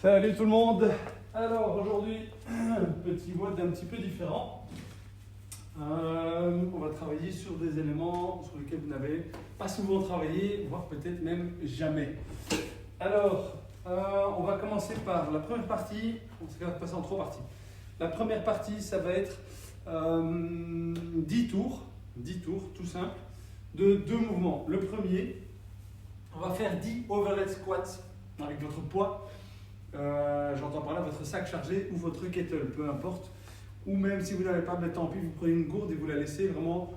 Salut tout le monde. Alors aujourd'hui, petit WOD un petit peu différent. On va travailler sur des éléments sur lesquels vous n'avez pas souvent travaillé, voire peut-être même jamais. Alors, on va commencer par la première partie. On va passer en 3 parties. La première partie, ça va être 10 tours, tout simple, de 2 mouvements. Le premier, on va faire 10 overhead squats avec votre poids. J'entends par là votre sac chargé ou votre kettle, peu importe. Ou même si vous n'avez pas de tant pis, vous prenez une gourde et vous la laissez vraiment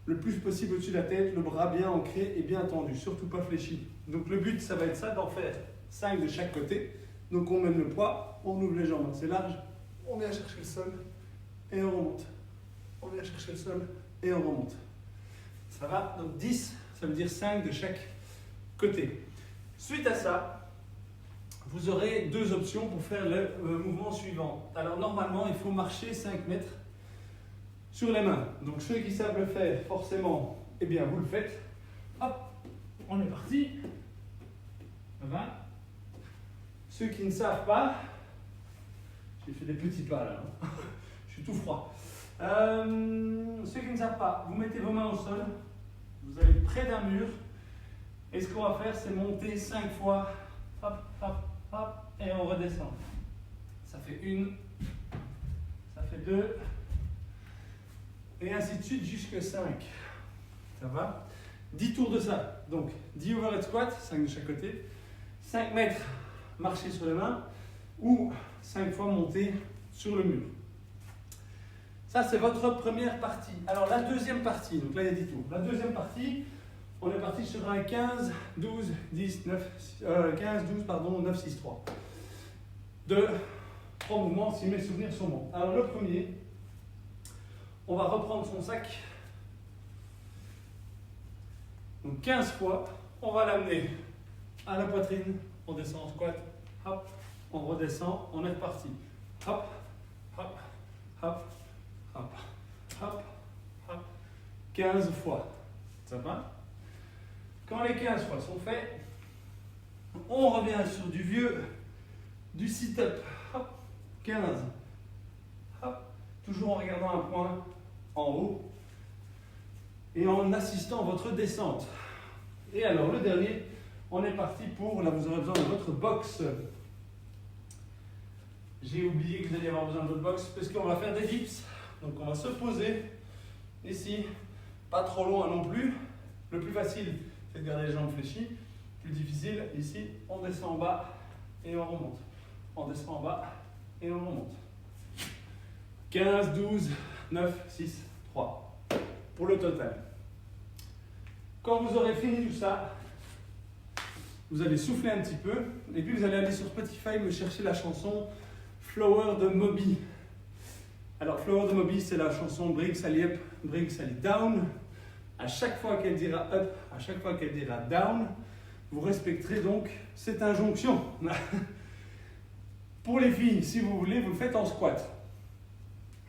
le plus possible au-dessus de la tête, le bras bien ancré et bien tendu, surtout pas fléchi. Donc le but, ça va être ça, d'en faire 5 de chaque côté. Donc on mène le poids, on ouvre les jambes, c'est large, on vient chercher le sol et on remonte. On vient chercher le sol et on remonte. Ça va? Donc 10, ça veut dire 5 de chaque côté. Suite à ça, vous aurez 2 options pour faire le mouvement suivant. Alors normalement, il faut marcher 5 mètres sur les mains. Donc ceux qui savent le faire, forcément, eh bien vous le faites. Hop, on est parti. 20. Ceux qui ne savent pas, j'ai fait des petits pas là, hein. Je suis tout froid. Ceux qui ne savent pas, vous mettez vos mains au sol, vous allez près d'un mur, et ce qu'on va faire, c'est monter 5 fois. Hop, hop, hop, et on redescend. Ça fait 1, ça fait 2, et ainsi de suite jusqu'à 5. Ça va? 10 tours de ça. Donc 10 overhead squats, 5 de chaque côté, 5 mètres marcher sur les mains, ou 5 fois monter sur le mur. Ça, c'est votre première partie. Alors la deuxième partie, donc là il y a 10 tours. La deuxième partie, on est parti sur un 15, 12, 10, 15, 12, pardon, 9, 6, 3. 3 mouvements si mes souvenirs sont bons. Alors le premier, on va reprendre son sac. Donc 15 fois, on va l'amener à la poitrine, on descend en squat, hop, on redescend, on est reparti. Hop, hop, hop, hop, hop, hop, 15 fois. Ça va? Quand les 15 fois sont faits, on revient sur du sit-up. 15. Hop. Toujours en regardant un point en haut et en assistant à votre descente. Et alors le dernier, on est parti pour, là vous aurez besoin de votre box. J'ai oublié que vous alliez avoir besoin de votre box parce qu'on va faire des dips. Donc on va se poser ici, pas trop loin non plus. Le plus facile, c'est de garder les jambes fléchies. Plus difficile, ici, on descend en bas et on remonte. On descend en bas et on remonte. 15, 12, 9, 6, 3. Pour le total. Quand vous aurez fini tout ça, vous allez souffler un petit peu et puis vous allez aller sur Spotify me chercher la chanson Flower de Moby. Alors Flower de Moby, c'est la chanson Bring Sally Up, Bring Sally Down. À chaque fois qu'elle dira up, à chaque fois qu'elle dira down, vous respecterez donc cette injonction. Pour les filles, si vous voulez, vous le faites en squat.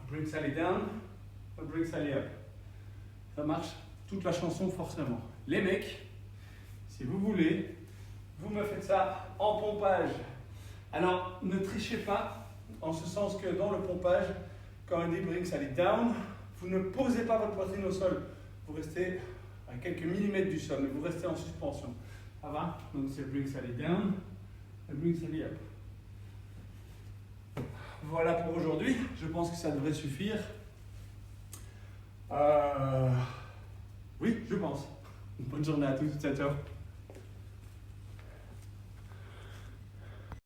Bring Sally down, bring Sally up. Ça marche toute la chanson forcément. Les mecs, si vous voulez, vous me faites ça en pompage. Alors, ne trichez pas, en ce sens que dans le pompage, quand on dit bring Sally down, vous ne posez pas votre poitrine au sol. Vous restez à quelques millimètres du sol, mais vous restez en suspension. Ça va? Donc c'est bring Sally down et bring Sally up. Voilà pour aujourd'hui. Je pense que ça devrait suffire. Oui, je pense. Bonne journée à tous. Ciao, ciao.